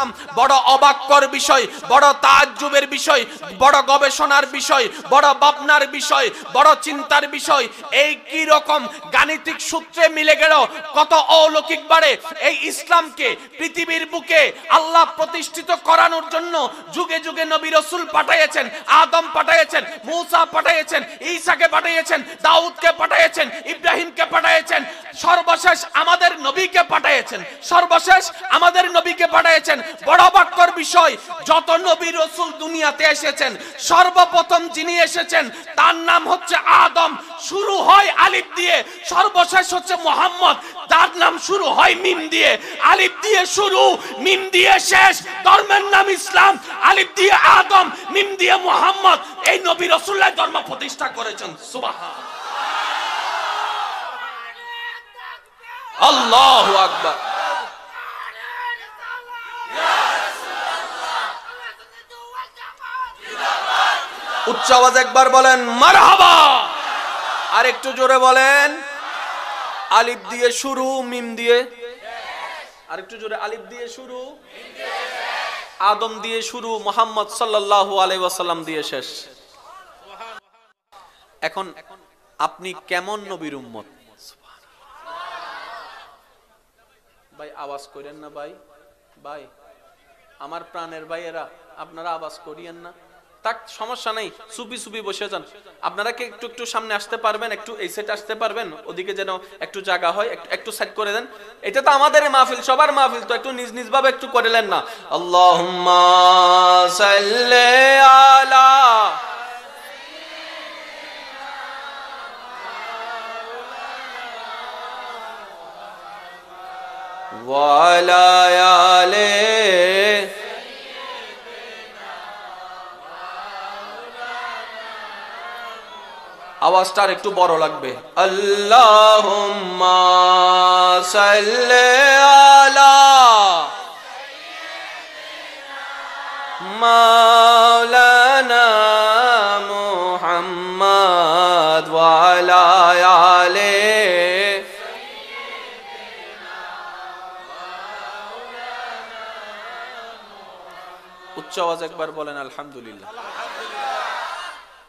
ইসলাম বড় অবাক্যর বিষয়, বড় তাজ্জুবের বিষয়, বড় গবেষণার বিষয়, বড় ভাবনার বিষয়, বড় চিন্তার বিষয়। এই কি রকম গাণিতিক সূত্রে মিলে গেল, কত অলৌকিক বাড়ে এই ইসলামকে পৃথিবীর বুকে আল্লাহ প্রতিষ্ঠিত করানোর জন্য যুগে যুগে নবী রাসূল পাঠিয়েছেন, আদম পাঠিয়েছেন, মূসা পাঠিয়েছেন, ঈসাকে পাঠিয়েছেন, দাউদকে পাঠিয়েছেন, ইব্রাহিমকে পাঠিয়েছেন, সর্বশেষ আমাদের নবীকে পাঠিয়েছেন, সর্বশেষ আমাদের নবীকে পাঠিয়েছেন। বড় বাক্যর বিষয়, যত নবী রাসূল দুনিয়াতে এসেছেন সর্বপ্রথম যিনি এসেছেন তার নাম হচ্ছে আদম, শুরু হয় আলিফ দিয়ে, সর্বশেষ হচ্ছে মুহাম্মদ, তার নাম শুরু হয় মিম দিয়ে। আলিফ দিয়ে শুরু, মিম দিয়ে শেষ, ধর্মের নাম ইসলাম। আলিফ দিয়ে আদম, মিম দিয়ে মুহাম্মদ, এই নবী রাসূলুল্লাহ ধর্ম প্রতিষ্ঠা করেছেন। সুবহান আল্লাহু আকবার। উচ্চ আওয়াজ একবার বলেন মারহাবা, আর একটু জোরে বলেন। আলিফ দিয়ে শুরু, মিম দিয়ে, আর একটু জোরে। আলিফ দিয়ে শুরু, আদম দিয়ে শুরু, মুহাম্মদ সাল্লাল্লাহু আলাইহি ওয়াসাল্লাম দিয়ে শেষ। এখন আপনি কেমন নবীর উম্মত? ভাই আওয়াজ করেন না ভাই, ভাই আমার প্রাণের ভাইয়েরা, আপনারা আওয়াজ করিয়েন না। তাক সমস্যা নেই, চুপি চুপি বসে যান। আপনারা কি একটু একটু সামনে আসতে পারবেন? একটু এই সাইড আসতে পারবেন? ওদিকে যেন একটু জায়গা হয়, একটু সাইড করে দেন। এটা তো আমাদের মাহফিল, সবার মাহফিল, তো একটু নিজ নিজ ভাবে একটু করেলেন না। আল্লাহুম্মা সাল্লি আলা ওয়া আলা আলি আওয়াজটা একটু বড় লাগবে। আল্লাহুম্মা সাল্লি আলা মাওলানা মুহাম্মদ ওয়া আলা আলি। উচ্চ আওয়াজ একবার বলেন আলহামদুলিল্লাহ।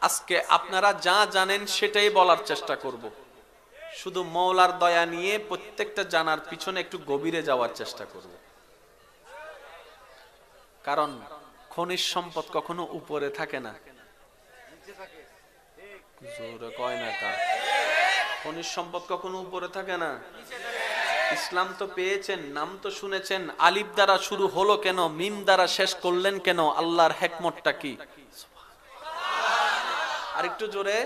আজকে আপনারা যা জানেন সেটাই বলার চেষ্টা করব, শুধু মওলার দয়া নিয়ে প্রত্যেকটা জানার পিছনে একটু গভীরে যাওয়ার চেষ্টা করব। কারণ খনিজ সম্পদ কখনো উপরে থাকে না, জোরে কয় না কা, খনিজ সম্পদ কখনো উপরে থাকে না। ইসলাম তো পেয়েছেন, নাম তো শুনেছেন, আলিফ দ্বারা শুরু হলো কেন, মিম দ্বারা শেষ করলেন কেন, আল্লাহর হিকমতটা কি? আরেকটু জোরে।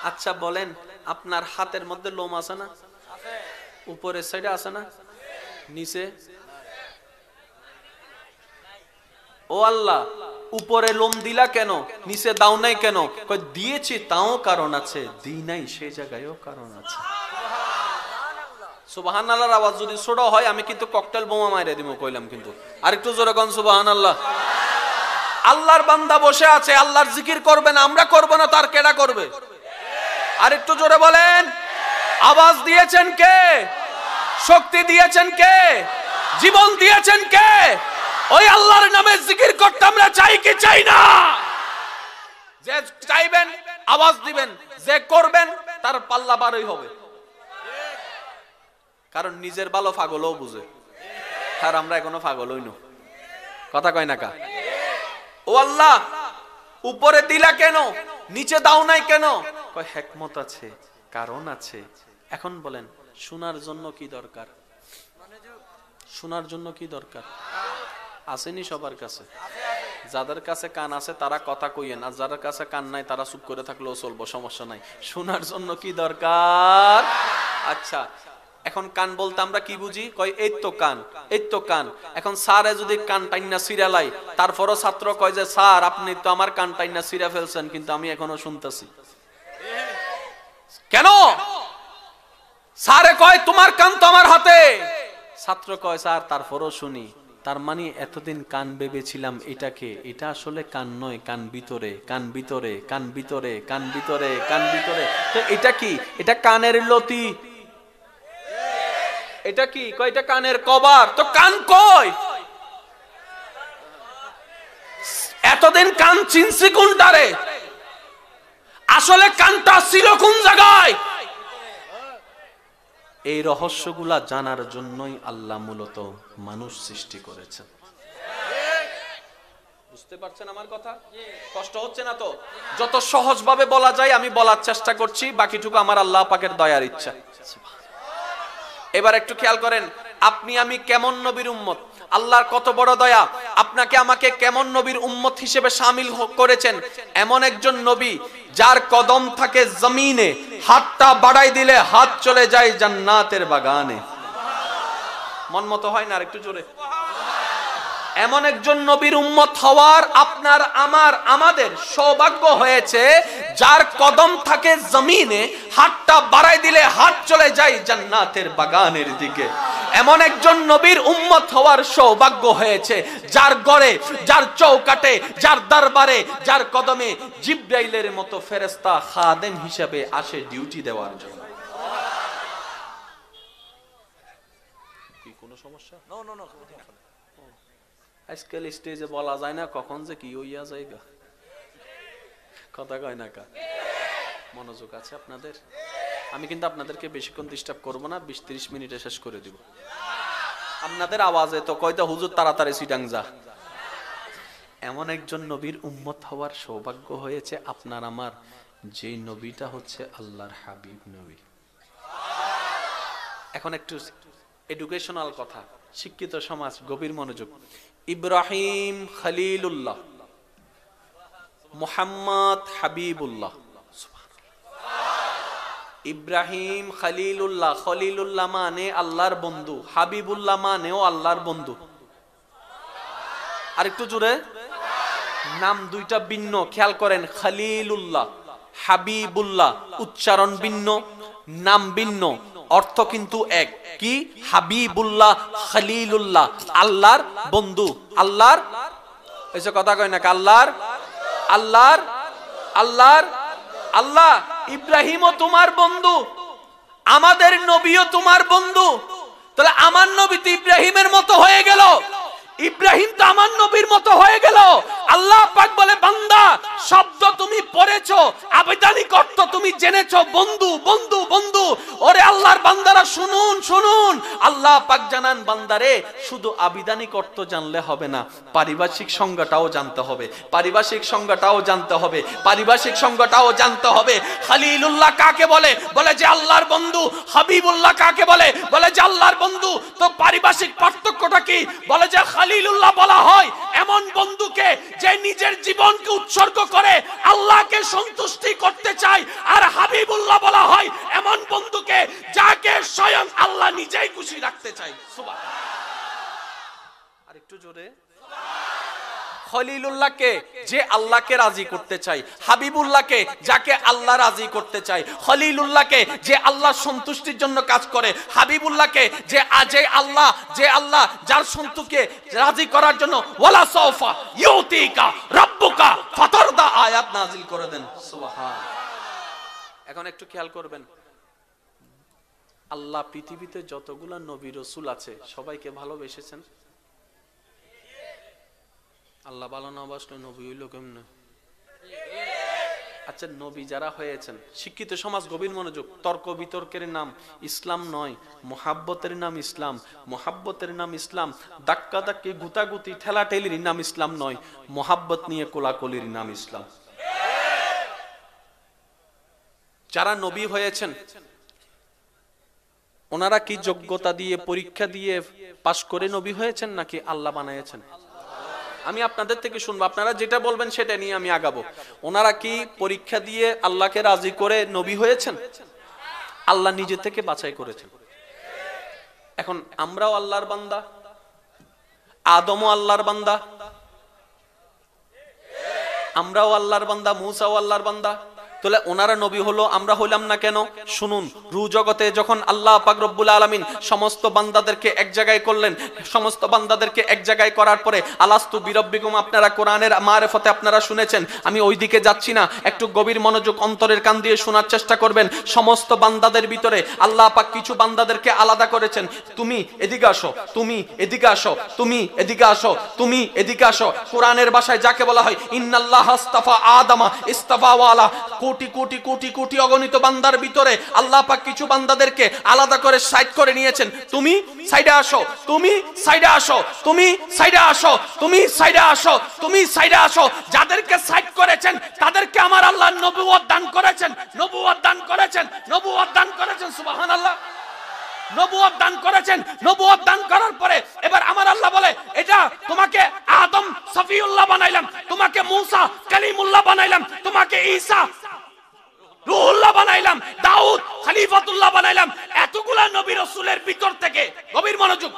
আচ্ছা বলেন, আপনার হাতের মধ্যে লোম আছে না? উপরের সাইডে আছে না? নিচে? ও আল্লাহ, উপরে লোম দিলা কেন, নিচে দাও নাই কেন? কই দিয়েছি তাও কারণ আছে, দিই নাই সেই জায়গায়ও কারণ আছে। সুবহানাল্লাহর আওয়াজ যদি ছোট হয় আমি কিন্তু ককটেল বোমা মাইরে দিব কইলাম কিন্তু। আরেকটু জোরে কোন সুবহানাল্লাহ। আল্লাহর বান্দা বসে আছে, আল্লাহর জিকির করবে না, আমরা করব না, তার কেডা করবে? আরেকটু জোরে বলেন। আওয়াজ দিয়েছেন কে? শক্তি দিয়েছেন কে? জীবন দিয়েছেন কে? ওই আল্লাহর নামে জিকির করতে আমরা চাই কি চাই না? যে চাইবেন আওয়াজ দিবেন, যে করবেন তার পাল্লা বারই হবে। কারণ নিজের ভালো পাগলও বুঝে, আর আমরা এখনো পাগল হই না। কথা কয় না কা? ও আল্লাহ, উপরে দিলা কেন, নিচে দাও নাই কেন? কয় হিকমত আছে, কারণ আছে। এখন বলেন, শোনার জন্য কি দরকার? শোনার জন্য কি দরকার? আসেনি সবার কাছে? যাদের কাছে কান আছে তারা কথা কইয়েন, আর যাদের কাছে কান নাই তারা চুপ করে থাকলেও চলবো, সমস্যা নাই। শোনার জন্য কি দরকার? আচ্ছা, এখন কান বলতে আমরা কি বুঝি? কয় এই তো কান, এই তো কান। এখন স্যারে যদি কান টাইনা সিরালাই, তারপরও ছাত্র কয় যে স্যার আপনি তো আমার কান টাইনা সিরা ফেলছেন, কিন্তু আমি এখনো শুনতেছি। কেন? স্যারে কয় তোমার কান তো আমার হাতে, ছাত্র কয় স্যার তারপরও শুনি। তার মানে এতদিন কান ভেবেছিলাম এটাকে, এটা আসলে কান নয়, কান ভিতরে, কান ভিতরে, কান ভিতরে, কান ভিতরে, কান ভিতরে। তো এটা কি? এটা কানের লতি। এটা কি? কয় এটা কানের কভার। তো কান কই? এতদিন কান চিনছি কোনটারে, আসলে কানটা ছিল কোন জায়গায়? এই রহস্যগুলা জানার জন্যই আল্লাহ মূলত মানুষ সৃষ্টি করেছেন। বুঝতে পারছেন আমার কথা? কষ্ট হচ্ছে না তো? যত সহজভাবে বলা যায় আমি বলার চেষ্টা করছি, বাকিটুকু আমার আল্লাহ পাকের দয়ার ইচ্ছা। এবার একটু খেয়াল করেন, আপনি আমি কেমন নবীর উম্মত, আল্লাহর কত বড় দয়া, আপনাকে আমাকে কেমন নবীর উম্মত হিসেবে শামিল করেছেন। এমন একজন নবী যার কদম থাকে জমিনে, হাতটা বাড়াই দিলে হাত চলে যায় জান্নাতের বাগানে। মন মতো হয় না? আর একটু জোরে। এমন একজন নবীর উম্মত হওয়ার আপনার আমার আমাদের সৌভাগ্য হয়েছে, যার কদম থাকে জমিনে, হাতটা বাড়াই দিলে হাত চলে যায় জান্নাতের বাগানের দিকে। এমন একজন নবীর উম্মত হওয়ার সৌভাগ্য হয়েছে, যার ঘরে, যার চৌকাটে, যার দরবারে, যার কদমে জিবরাইলের মতো ফেরেশতা খাদেম হিসেবে আসে ডিউটি দেওয়ার জন্য। কি কোনো সমস্যা? নো। আজকাল স্টেজে বলা যায় না কখন যে কি হইয়া যায়, কথা কয় না কা? মনোযোগ আছে আপনাদের? আমি কিন্তু আপনাদেরকে বেশিক্ষণ ডিস্টার্ব করবো না, 20-30 মিনিটে শেষ করে দিব। আপনাদের আওয়াজে তো কয়টা হুজুর তাড়াতাড়ি সিটাং যা। এমন একজন নবীর উম্মত হওয়ার সৌভাগ্য হয়েছে আপনার আমার, যে নবীটা হচ্ছে আল্লাহর হাবিব নবী। এখন একটু এডুকেশনাল কথা, শিক্ষিত সমাজ গভীর মনোযোগ। ইব্রাহিম খলিলুল্লাহ, মুহাম্মদ হাবিবুল্লাহ। ইব্রাহিম খলিলুল্লাহ, খলিলুল্লাহ মানে আল্লাহর বন্ধু, হাবিবুল্লাহ মানেও আল্লাহর বন্ধু। আর একটু জোরে, নাম দুইটা ভিন্ন, খেয়াল করেন। খলিলুল্লাহ, হাবিবুল্লাহ, উচ্চারণ ভিন্ন, নাম ভিন্ন, অর্থ কিন্তু এক। কি? হাবিবুল্লাহ, খলিলুল্লাহ, আল্লাহর বন্ধু। আল্লাহর, এসে কথা কয় না, আল্লাহর আল্লাহর আল্লাহর আল্লাহ। ইব্রাহিমও তোমার বন্ধু, আমাদের নবীও তোমার বন্ধু। তাহলে আমার নবী তো ইব্রাহিমের মতো হয়ে গেল, ইব্রাহিম তো আমার নবীর মতো হয়ে গেল। আল্লাহ পাক বলে, বান্দা শব্দ তুমি পড়েছো, আবেদনিক অর্থ তুমি জেনেছো, বন্ধু বন্ধু বন্ধু। ওরে আল্লাহর বান্দারা শুনুন শুনুন, আল্লাহ পাক জানান, বান্দারে শুধু আবিধানিক অর্থ জানলে হবে না, পারিভাষিক সংজ্ঞাটাও জানতে হবে, পারিভাষিক সংজ্ঞাটাও জানতে হবে, পারিভাষিক সংজ্ঞাটাও জানতে হবে। খলিলুল্লাহ কাকে বলে? বলে যে আল্লাহর বন্ধু। হাবিবুল্লাহ কাকে বলে? বলে যে আল্লাহর বন্ধু। তো পারিভাষিক পার্থক্যটা কি? বলে যে খলিলুল্লাহ বলা হয় এমন বন্ধুকে যে নিজের জীবনকে উৎসর্গ করে আল্লাহকে সন্তুষ্টি করতে চায়, আর হাবিবুল্লাহ বলা হয় এমন বন্ধুকে যাকে স্বয়ং আল্লাহ নিজেই খুশি রাখতে চায়। সুবহানাল্লাহ। আর একটু জোরে। খলিলুল্লাহকে যে আল্লাহকে রাজি করতে চায়, হাবিবুল্লাহকে যাকে আল্লাহ রাজি করতে চায়, খলিলুল্লাহকে যে আল্লাহ সন্তুষ্টির জন্য কাজ করে, হাবিবুল্লাহকে যে আল্লাহ যার সন্তুকে রাজি করার জন্য ওয়ালা সাউফা ইউতিকা রাব্বুকা ফাতারদা আয়াত নাজিল করে দেন। সুবহানাল্লাহ। এখন একটু খেয়াল করবেন, আল্লাহ পৃথিবীতে যতগুলা নবী রাসূল আছে সবাইকে ভালোবেসেছেন। আল্লাহ ভালো না বাসলে নবী হইল কেমনে? আচ্ছা, নবী যারা হয়েছেন, শিক্ষিত সমাজ গভীর মনোযোগ, তর্ক বিতর্কের নাম ইসলাম নয়, মোহাব্বতের নাম ইসলাম, মোহাব্বতের নাম ইসলাম, ধাক্কা ধাক্কি গুতাগুতি ঠেলাঠেলির নাম ইসলাম নয়, মোহাব্বত নিয়ে কোলাকুলির নাম ইসলাম। যারা নবী হয়েছেন ওনারা কি যোগ্যতা দিয়ে, পরীক্ষা দিয়ে পাশ করে নবী হয়েছেন নাকি আল্লাহ বানিয়েছেন? আমি আপনাদের থেকে শুনবো, আপনারা যেটা বলবেন সেটা নিয়ে আমি আগাবো। ওনারা কি পরীক্ষা দিয়ে আল্লাহকে রাজি করে নবী হয়েছেন? আল্লাহ নিজে থেকে বাছাই করেছেন। এখন আমরাও আল্লাহর বান্দা, আদমও আল্লাহর বান্দা, আমরাও আল্লাহর বান্দা, মূসাও আল্লাহর বান্দা, তাহলে ওনারা নবী হলো, আমরা হইলাম না কেন? শুনুন, রু জগতে যখন আল্লাহ পাক রব্বুল আলামিন সমস্ত বান্দাদেরকে এক জায়গায় করলেন, সমস্ত বান্দাদেরকে এক জায়গায় করার পরে আলাস্তু বিরব্বিকুম, আপনারা কোরআনের মারেফতে আপনারা শুনেছেন, আমি ওইদিকে যাচ্ছি না, একটু গভীর মনোযোগ অন্তরের কান দিয়ে শোনার চেষ্টা করবেন। সমস্ত বান্দাদের ভিতরে আল্লাহ পাক কিছু বান্দাদেরকে আলাদা করেছেন, তুমি এদিকে আসো, তুমি এদিকে আসো, তুমি এদিকে আসো, তুমি এদিকে আসো। কোরআনের ভাষায় যাকে বলা হয় ইন্নাল্লাহ আস্তাফা আদামা ইস্তাফা ওয়ালা, কোটি কোটি কোটি কোটি অগণিত বান্দার ভিতরে আল্লাহ পাক কিছু বান্দাদেরকে আলাদা করে সাইড করে নিয়েছেন, তুমি সাইডে আসো, তুমি সাইডে আসো, তুমি সাইডে আসো, তুমি সাইডে আসো, তুমি সাইডে আসো। যাদেরকে সাইড করেছেন তাদেরকে আমার আল্লাহ নবুয়ত দান করেছেন, নবুয়ত দান করেছেন, নবুয়ত দান করেছেন। সুবহানাল্লাহ, নবুয়ত দান করেছেন। নবুয়ত দান করার পরে এবার আমার আল্লাহ বলে, এটা তোমাকে আদম সফিউল্লাহ বানাইলাম, তোমাকে মুসা কালিমুল্লাহ বানাইলাম, তোমাকে ঈসা রুহুল্লাহ বানাইলাম, দাউদ খলিফাতুল্লাহ বানাইলাম। এতগুলা নবী রাসূলের ভিতর থেকে, গভীর মনোযোগ,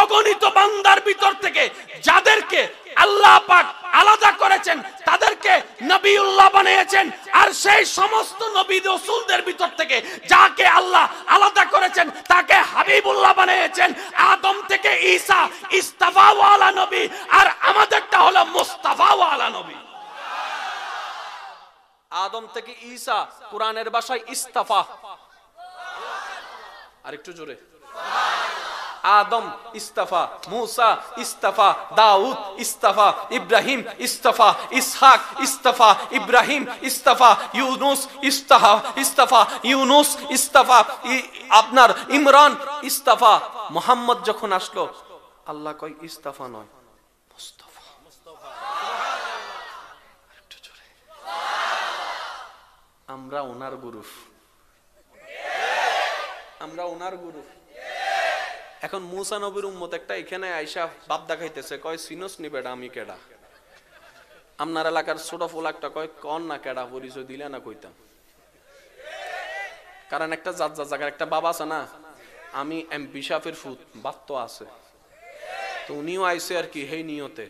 অগণিত বান্দার ভিতর থেকে যাদেরকে আল্লাহ পাক আলাদা করেছেন তাদেরকে নবিউল্লাহ বানিয়েছেন। আর সেই সমস্ত নবী রাসূলদের ভিতর থেকে যাকে আল্লাহ আলাদা করেছেন তাকে হাবিবুল্লাহ বানিয়েছেন। আদম থেকে ঈসা ইস্তাফা ওয়ালা নবী, আর আমাদেরটা হলো মুস্তাফা ওয়ালা নবী। আদম থেকে ঈসা, কোরআনের ভাষায় ইস্তাফা। আরেকটু জোরে, আদম ইস্তাফা, মুসা ইস্তাফা, দাউদ ইস্তাফা, ইব্রাহিম ইস্তাফা, ইসহাক ইস্তাফা, ইব্রাহিম ইস্তাফা, ইউনুস ইস্তাফা, ইস্তাফা ইউনুস ইস্তাফা, আপনার ইমরান ইস্তাফা। মুহাম্মদ যখন আসলো আল্লাহ কয় ইস্তাফা নয়, মুস্তাফা। একটু জোরে, আমরা ওনার গুরু, আমরা ওনার গুরু। এখন মুসা নবীর উম্মত একটা এখানে আইসা বাপ দেখাইতেছে, কয় সিনোস নি বেটা আমি কেডা? আপনার এলাকার ছোট ফুল একটা কয় কন না কেডা, পরিচয় দিলে না কইতাম। কারণ একটা জায়গার একটা বাবা আছে না, আমি এমপি সাহেবের ফুত, বাপ তো আছে, তো উনিও আইসে আর কি হেই নিয়তে